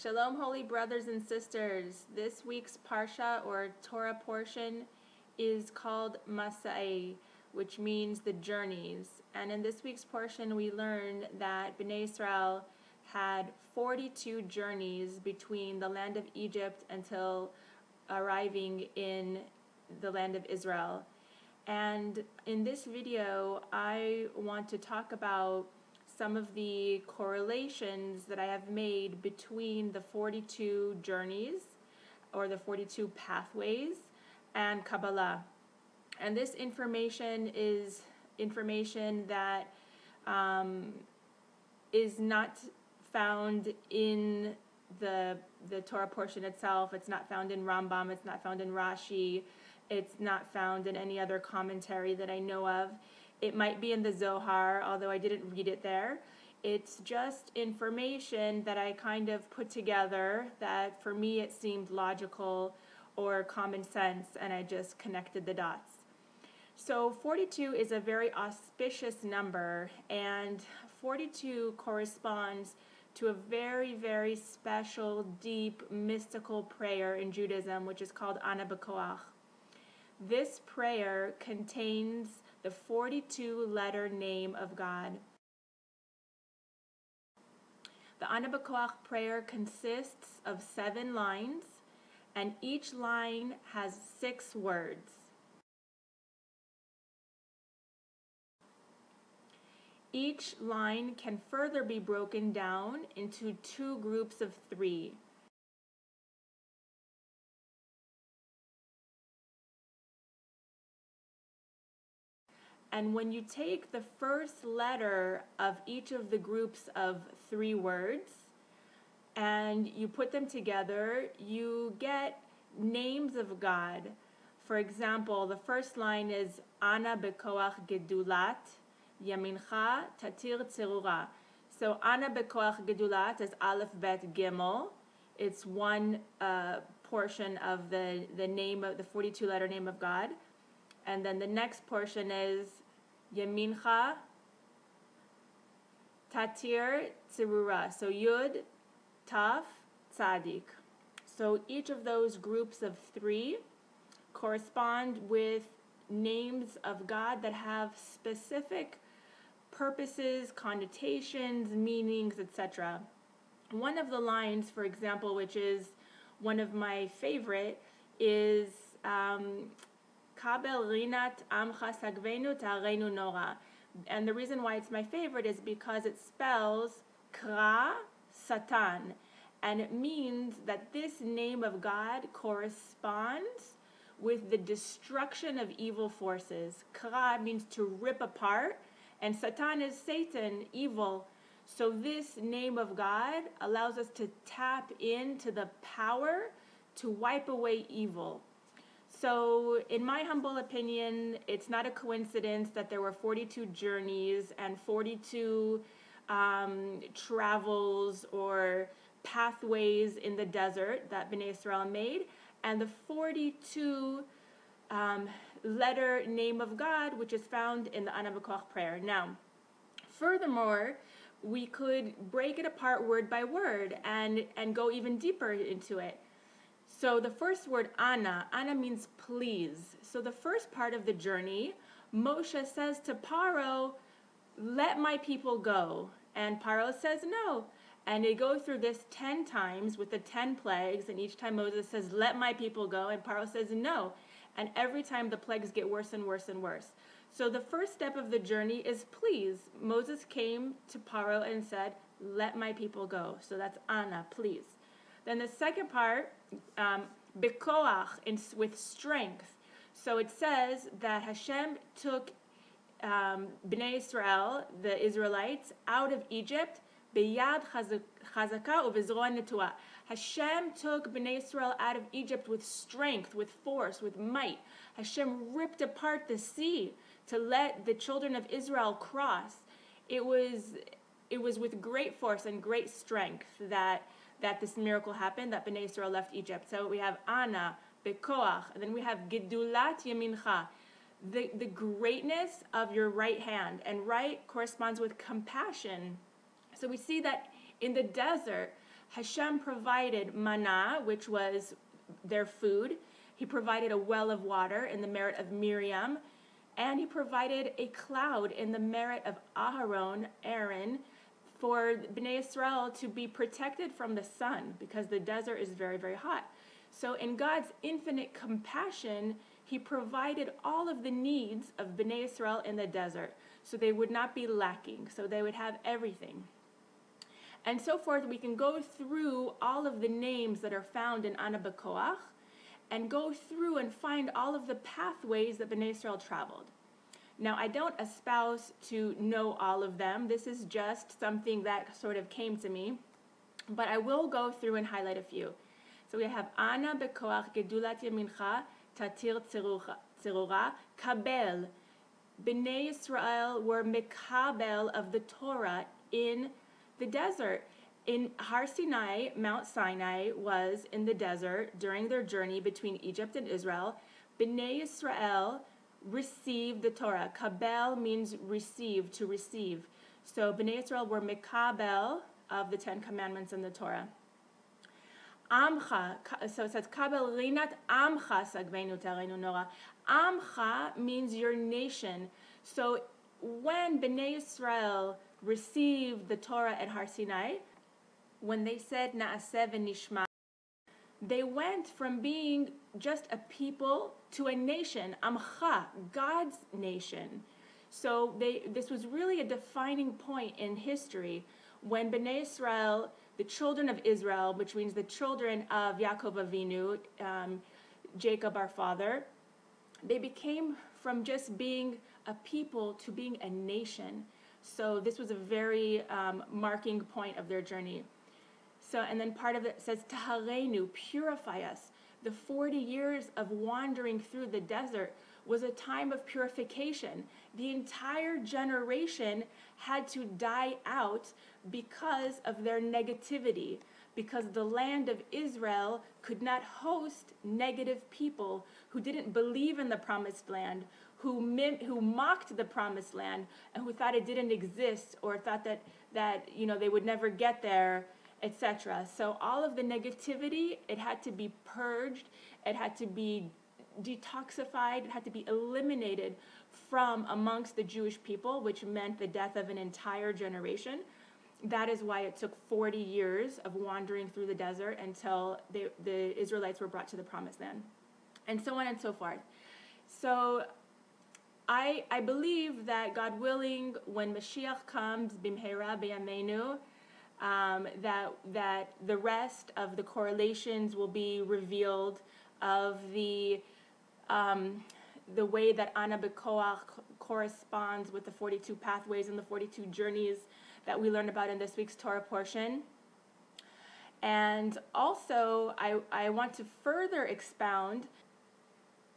Shalom, holy brothers and sisters. This week's Parsha or Torah portion is called Masai, which means the journeys. And in this week's portion, we learn that Bnei Israel had 42 journeys between the land of Egypt until arriving in the land of Israel. And in this video, I want to talk about some of the correlations that I have made between the 42 journeys or the 42 pathways and Kabbalah. And this information is information that is not found in the Torah portion itself. It's not found in Rambam, it's not found in Rashi, it's not found in any other commentary that I know of. It might be in the Zohar, although I didn't read it there. It's just information that I kind of put together that for me it seemed logical or common sense, and I just connected the dots. So 42 is a very auspicious number, and 42 corresponds to a very, very special, deep, mystical prayer in Judaism, which is called Ana B'Koach. This prayer contains the 42-letter name of God. The Ana B'Koach prayer consists of 7 lines, and each line has 6 words. Each line can further be broken down into 2 groups of 3. And when you take the first letter of each of the groups of 3 words and you put them together, you get names of God. For example, the first line is Ana B'Koach Gedulat Yamincha Tatir Tzerura. So Ana B'Koach Gedulat is Aleph Bet Gimel. It's one portion of the name of the 42-letter name of God. And then the next portion is Yamincha Tatir Tzerura. So Yud, Taf, Tzadik. So each of those groups of 3 correspond with names of God that have specific purposes, connotations, meanings, etc. One of the lines, for example, which is one of my favorite, is Kabel Rinat Amcha Sagvenu Ta'areinu Nora. And the reason why it's my favorite is because it spells Kra Satan. And it means that this name of God corresponds with the destruction of evil forces. Kra means to rip apart, and Satan is Satan, evil. So this name of God allows us to tap into the power to wipe away evil. So in my humble opinion, it's not a coincidence that there were 42 journeys and 42 travels or pathways in the desert that Bnei Israel made, and the 42 letter name of God, which is found in the Ana B'Koach prayer. Now, furthermore, we could break it apart word by word and go even deeper into it. So the first word, Ana means please. So the first part of the journey, Moshe says to Paro, let my people go. And Paro says no. And they go through this 10 times with the 10 plagues, and each time Moses says, let my people go, and Paro says no. And every time the plagues get worse and worse and worse. So the first step of the journey is please. Moses came to Paro and said, let my people go. So that's Ana, please. Then the second part, B'Koach, with strength. So it says that Hashem took Bnei Israel, the Israelites, out of Egypt, B'yad chazaka u'b'zroa netua. Hashem took Bnei Israel out of Egypt with strength, with force, with might. Hashem ripped apart the sea to let the children of Israel cross. It was with great force and great strength that this miracle happened, that Bnei Israel left Egypt. So we have Ana, B'Koach, and then we have Gedulat Yamincha, the greatness of your right hand. And right corresponds with compassion. So we see that in the desert, Hashem provided manna, which was their food. He provided a well of water in the merit of Miriam, and he provided a cloud in the merit of Aaron, for Bnei Israel to be protected from the sun, because the desert is very, very hot. So in God's infinite compassion, he provided all of the needs of Bnei Israel in the desert, so they would not be lacking, so they would have everything. And so forth. We can go through all of the names that are found in Ana B'Koach, and go through and find all of the pathways that Bnei Israel traveled. Now, I don't espouse to know all of them. This is just something that sort of came to me, but I will go through and highlight a few. So we have Ana B'Koach Gedulat Yamincha Tatir Tzerura Kabel. Bnei Israel were Mekabel of the Torah in the desert. In Har Sinai, Mount Sinai was in the desert during their journey between Egypt and Israel. Bnei Israel received the Torah. Kabel means receive, to receive. So Bnei Israel were Mekabel of the Ten Commandments and the Torah. Amcha, so it says, Kabel rinat Amcha sagvenu tereinu nora. Amcha means your nation. So when Bnei Israel received the Torah at Har Sinai, when they said Na'aseh v'nishma, they went from being just a people to a nation, Amcha, God's nation. So this was really a defining point in history when Bnei Israel, the children of Israel, which means the children of Yaakov Avinu, Jacob our father, they became from just being a people to being a nation. So this was a very marking point of their journey. So, and then part of it says, Taharenu, purify us. The 40 years of wandering through the desert was a time of purification. The entire generation had to die out because of their negativity, because the land of Israel could not host negative people who didn't believe in the promised land, who mocked the promised land, and who thought it didn't exist, or thought that they would never get there, etc. So all of the negativity, it had to be purged, it had to be detoxified, it had to be eliminated from amongst the Jewish people, which meant the death of an entire generation. That is why it took 40 years of wandering through the desert until the Israelites were brought to the promised land, and so on and so forth. So I believe that, God willing, when Mashiach comes, bimheira b'yameinu, that the rest of the correlations will be revealed of the way that Ana B'Koach corresponds with the 42 pathways and the 42 journeys that we learned about in this week's Torah portion. And also, I want to further expound.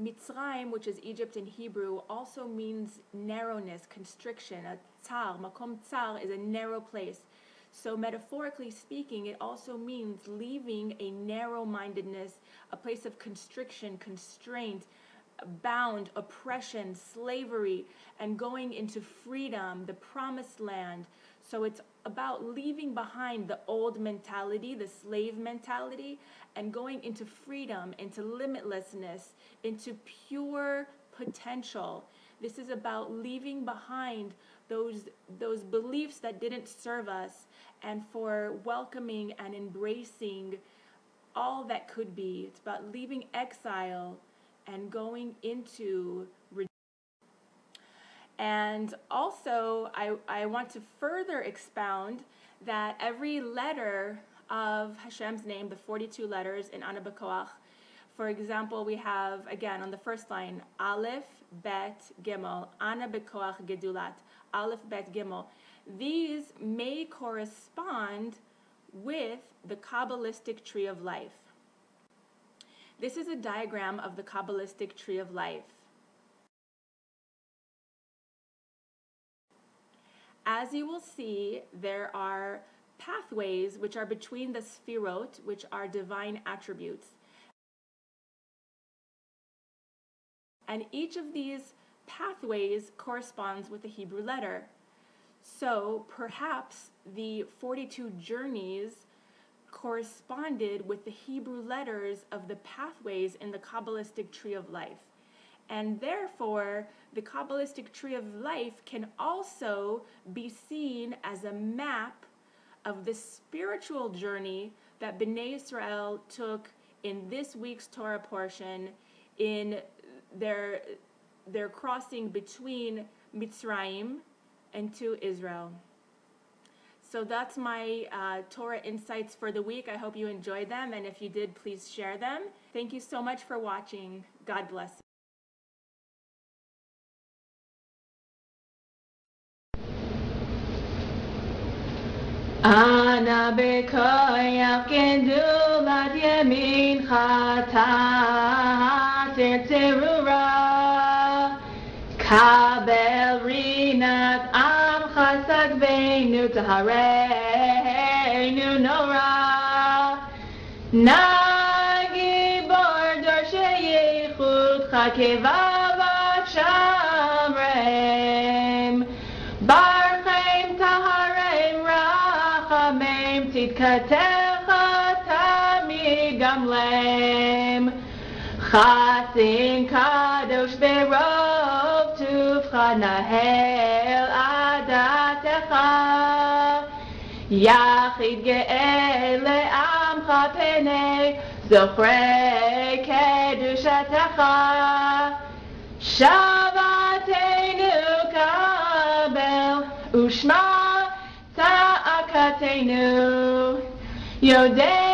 Mitzrayim, which is Egypt in Hebrew, also means narrowness, constriction. A tzar, makom tzar, is a narrow place. So metaphorically speaking, it also means leaving a narrow-mindedness, a place of constriction, constraint, bound, oppression, slavery, and going into freedom, the promised land. So it's about leaving behind the old mentality, the slave mentality, and going into freedom, into limitlessness, into pure potential. This is about leaving behind those beliefs that didn't serve us, and for welcoming and embracing all that could be. It's about leaving exile and going into redemption. And also, I want to further expound that every letter of Hashem's name, the 42 letters in Ana B'Koach, for example, we have, again, on the first line, Aleph, Bet, Gimel, Ana B'Koach Gedulat, Aleph, Bet, Gimel. These may correspond with the Kabbalistic tree of life. This is a diagram of the Kabbalistic tree of life. As you will see, there are pathways which are between the sfirot, which are divine attributes. And each of these pathways corresponds with a Hebrew letter. So perhaps the 42 journeys corresponded with the Hebrew letters of the pathways in the Kabbalistic tree of life. And therefore, the Kabbalistic tree of life can also be seen as a map of the spiritual journey that Bnei Israel took in this week's Torah portion in their crossing between Mitzrayim and to Israel. So that's my Torah insights for the week. I hope you enjoyed them, and if you did, please share them. Thank you so much for watching. God bless you. Ana bekoyach gedulat yamincha ta'ater terura kabel rinat amcha sagveinu tahareinu nora nagi bordor sheyichutcha kevavat shamreim barchem tahareim rachamim tidkatecha tamid gamlem chasin kadosh berov tuvcha nahel adatecha yachid ge'el le'amcha penei zochrei kedushatecha Shabbatenu kabel ushma ta'akatenu Yodei